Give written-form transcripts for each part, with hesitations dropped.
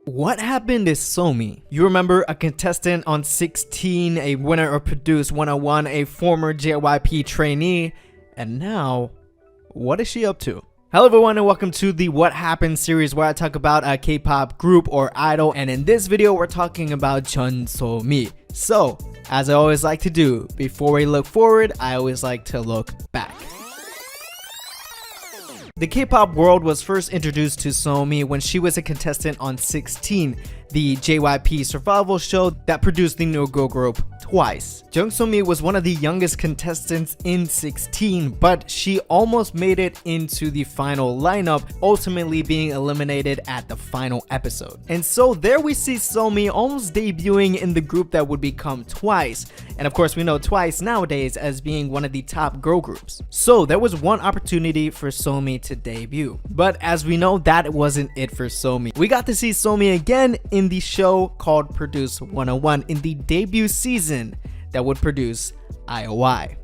What happened to Somi? You remember a contestant on 16, a winner of Produce 101, a former JYP trainee, and now, what is she up to? Hello everyone and welcome to the What Happened series where I talk about a K-pop group or idol, and in this video we're talking about Somi. So, as I always like to do, before we look forward, I always like to look back. The K-pop world was first introduced to Somi when she was a contestant on 16, the JYP survival show that produced the new girl group Twice. Jung Somi was one of the youngest contestants in 16, but she almost made it into the final lineup, ultimately being eliminated at the final episode. And so there we see Somi almost debuting in the group that would become Twice. And of course we know Twice nowadays as being one of the top girl groups. So there was one opportunity for Somi to debut. But as we know, that wasn't it for Somi. We got to see Somi again in the show called Produce 101 in the debut season that would produce IOI.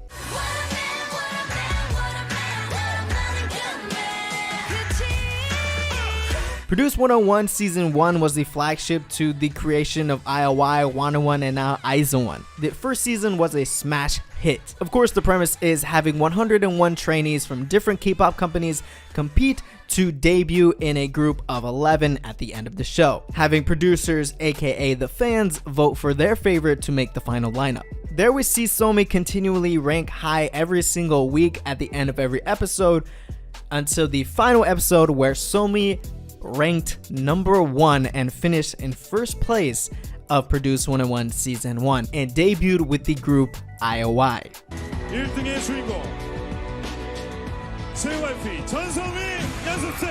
Produce 101 Season 1 was the flagship to the creation of IOI, 101, and now IZ*ONE. The first season was a smash hit. Of course, the premise is having 101 trainees from different K-pop companies compete to debut in a group of 11 at the end of the show, having producers, aka the fans, vote for their favorite to make the final lineup. There we see Somi continually rank high every single week at the end of every episode until the final episode where Somi ranked number 1 and finished in first place of Produce 101 Season 1 and debuted with the group IOI. 1등의 주인공 JYP 전소미 연습생.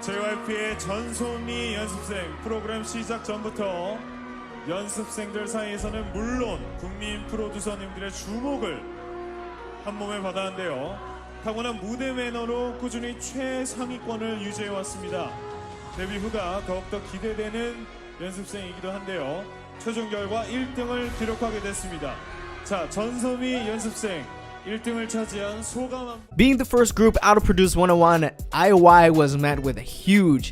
JYP의 전소미 연습생 프로그램 시작 전부터 연습생들 사이에서는 물론 국민 프로듀서님들의 주목을 한몸에 받았는데요. 타고난 무대 매너로 꾸준히 최상위권을 유지해왔습니다. 데뷔 후가 더욱더 기대되는 연습생이기도 한데요. 최종 결과 1등을 기록하게 됐습니다. 자, 전소미 연습생 1등을 차지한 소감. Being the first group out of Produce 101, IOI was met with huge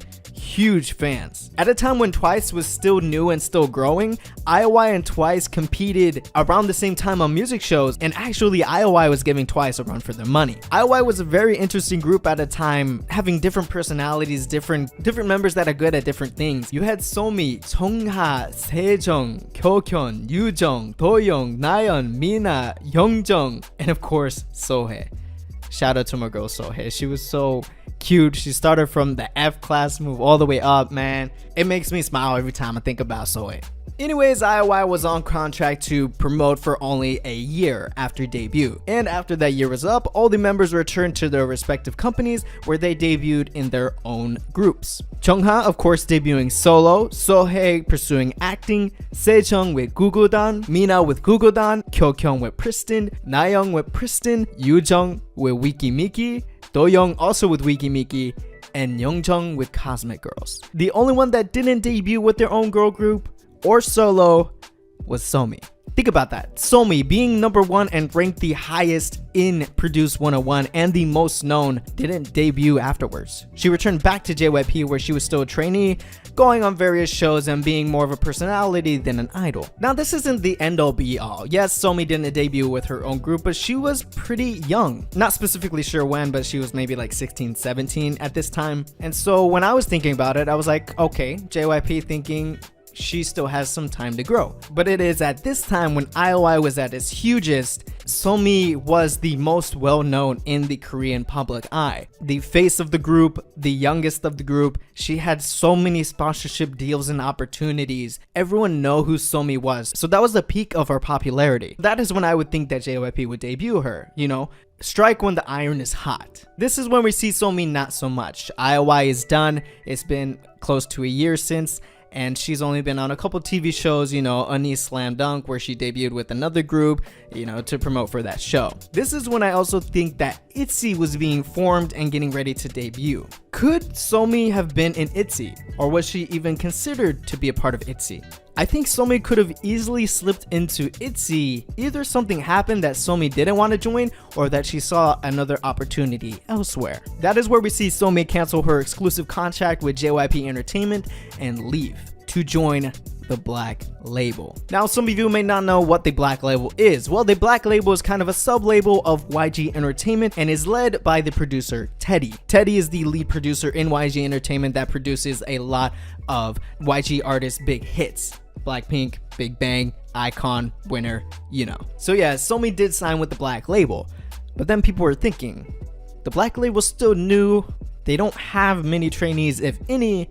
fans. At a time when Twice was still new and still growing, IOI and Twice competed around the same time on music shows, and actually IOI was giving Twice a run for their money. IOI was a very interesting group at a time, having different personalities, different members that are good at different things. You had Somi, Jongha, Sejong, Kyokyun, Yujong, Doyoung, Nayeon, Mina, Youngjung, and of course Sohye. Shout out to my girl Sohye. She was so cute. She started from the F class, move all the way up, man. It makes me smile every time I think about Sohye. Anyways, IOI was on contract to promote for only a year after debut. And after that year was up, all the members returned to their respective companies where they debuted in their own groups. Jongha, of course, debuting solo, Sohye pursuing acting, Sejong with Gugudan, Mina with Gugudan, Kyokyung with Pristin, Nayeon with Pristin, Yujong with Wikimiki, Doyoung also with Wikimiki, and Youngjung with Cosmic Girls. The only one that didn't debut with their own girl group or solo was Somi. Think about that. Somi, being number 1 and ranked the highest in Produce 101 and the most known, didn't debut afterwards. She returned back to JYP where she was still a trainee, going on various shows and being more of a personality than an idol. Now this isn't the end all be all. Yes, Somi didn't debut with her own group, but she was pretty young. Not specifically sure when, but she was maybe like 16, 17 at this time. And so when I was thinking about it, I was like, okay, JYP thinking she still has some time to grow. But it is at this time when IOI was at its hugest, Somi was the most well-known in the Korean public eye. The face of the group, the youngest of the group, she had so many sponsorship deals and opportunities. Everyone know who Somi was. So that was the peak of her popularity. That is when I would think that JYP would debut her, you know? Strike when the iron is hot. This is when we see Somi not so much. IOI is done. It's been close to a year since, and she's only been on a couple TV shows, you know, Unni Slam Dunk, where she debuted with another group, you know, to promote for that show. This is when I also think that ITZY was being formed and getting ready to debut. Could Somi have been in ITZY? Or was she even considered to be a part of ITZY? I think Somi could have easily slipped into ITZY. Either something happened that Somi didn't want to join, or that she saw another opportunity elsewhere. That is where we see Somi cancel her exclusive contract with JYP Entertainment and leave to join the Black Label. Now, some of you may not know what the Black Label is. Well, the Black Label is kind of a sub-label of YG Entertainment and is led by the producer Teddy. Teddy is the lead producer in YG Entertainment that produces a lot of YG artists' big hits. Blackpink, Big Bang, Icon, Winner, you know. So yeah, Somi did sign with the Black Label, but then people were thinking, the Black Label's still new, they don't have many trainees if any,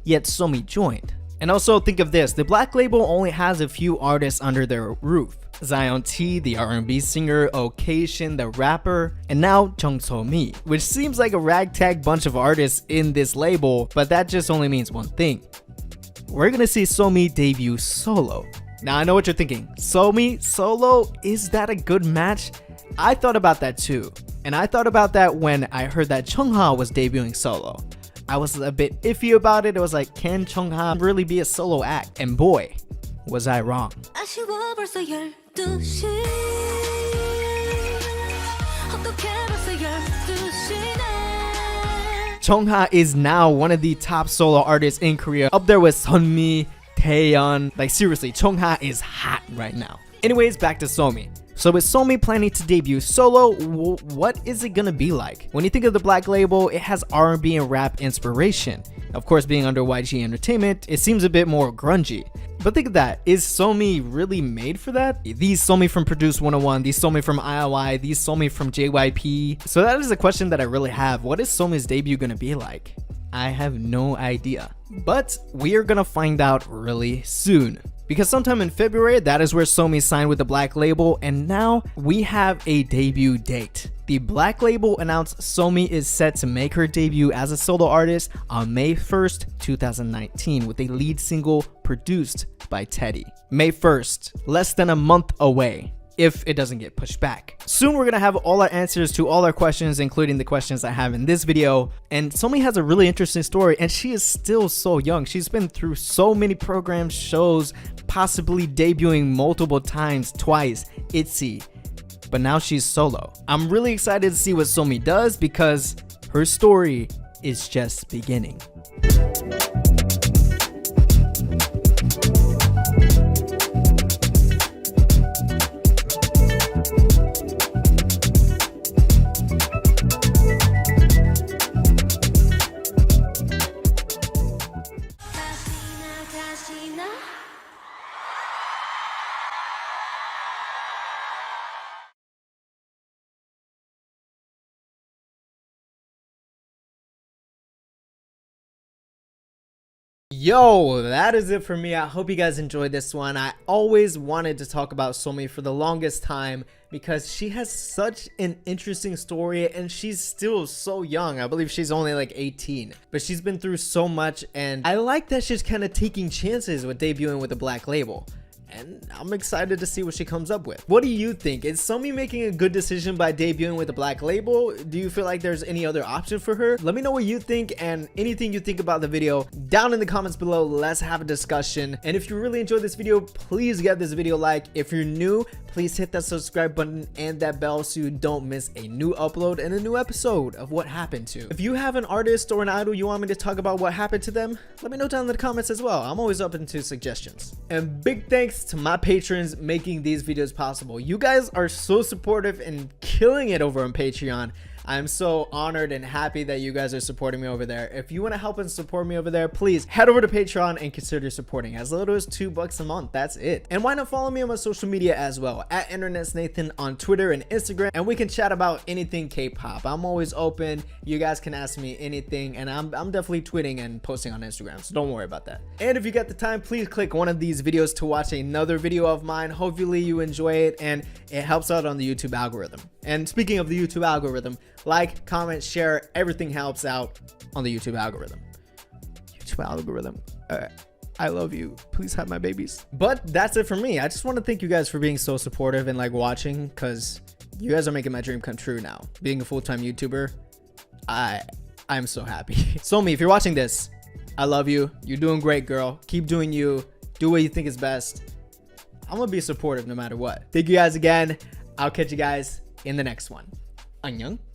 yet Somi joined. And also think of this, the Black Label only has a few artists under their roof. Zion T, the R&B singer, Occasion, the rapper, and now Somi, which seems like a ragtag bunch of artists in this label, but that just only means one thing. We're gonna see Somi debut solo. Now I know what you're thinking, Somi solo, is that a good match? I thought about that too, and I thought about that when I heard that Chungha was debuting solo. I was a bit iffy about it. It was like, can Chungha really be a solo act? And boy, was I wrong. Chungha is now one of the top solo artists in Korea, up there with Sunmi, Taeyeon. Like seriously, Chungha is hot right now. Anyways, back to Somi. So with Somi planning to debut solo, what is it gonna be like? When you think of the Black Label, it has R&B and rap inspiration. Of course, being under YG Entertainment, it seems a bit more grungy. But think of that, is Somi really made for that? These Somi from Produce 101, these Somi from IOI, these Somi from JYP. So that is a question that I really have. What is Somi's debut gonna be like? I have no idea. But we are gonna find out really soon. Because sometime in February, that is where Somi signed with the Black Label, and now we have a debut date. The Black Label announced Somi is set to make her debut as a solo artist on May 1st, 2019 with a lead single produced by Teddy. May 1st, less than a month away, if it doesn't get pushed back. Soon we're gonna have all our answers to all our questions, including the questions I have in this video. And Somi has a really interesting story, and she is still so young. She's been through so many programs, shows, possibly debuting multiple times, twice, ITZY, but now she's solo. I'm really excited to see what Somi does because her story is just beginning. Yo, that is it for me. I hope you guys enjoyed this one. I always wanted to talk about Somi for the longest time because she has such an interesting story and she's still so young. I believe she's only like 18, but she's been through so much, and I like that she's kind of taking chances with debuting with the Black Label. And I'm excited to see what she comes up with. What do you think? Is Somi making a good decision by debuting with the Black Label? Do you feel like there's any other option for her? Let me know what you think, and anything you think about the video down in the comments below. Let's have a discussion. And if you really enjoyed this video, please give this video a like. If you're new, please hit that subscribe button and that bell so you don't miss a new upload and a new episode of What Happened To. If you have an artist or an idol you want me to talk about what happened to them, let me know down in the comments as well. I'm always open to suggestions. And big thanks to my patrons making these videos possible. You guys are so supportive and killing it over on Patreon. I'm so honored and happy that you guys are supporting me over there. If you want to help and support me over there, please head over to Patreon and consider supporting. As little as $2 a month, that's it. And why not follow me on my social media as well, at InternetSnathan on Twitter and Instagram, and we can chat about anything K-pop. I'm always open. You guys can ask me anything, and I'm definitely tweeting and posting on Instagram, so don't worry about that. And if you got the time, please click one of these videos to watch another video of mine. Hopefully you enjoy it and it helps out on the YouTube algorithm. And speaking of the YouTube algorithm, like, comment, share, everything helps out on the YouTube algorithm. YouTube algorithm, I love you. Please have my babies. But that's it for me. I just want to thank you guys for being so supportive and like watching, because you guys are making my dream come true now. Being a full-time YouTuber, I I'm so happy. Somi, if you're watching this, I love you. You're doing great, girl. Keep doing you. Do what you think is best. I'm gonna be supportive no matter what. Thank you guys again. I'll catch you guys in the next one. 안녕.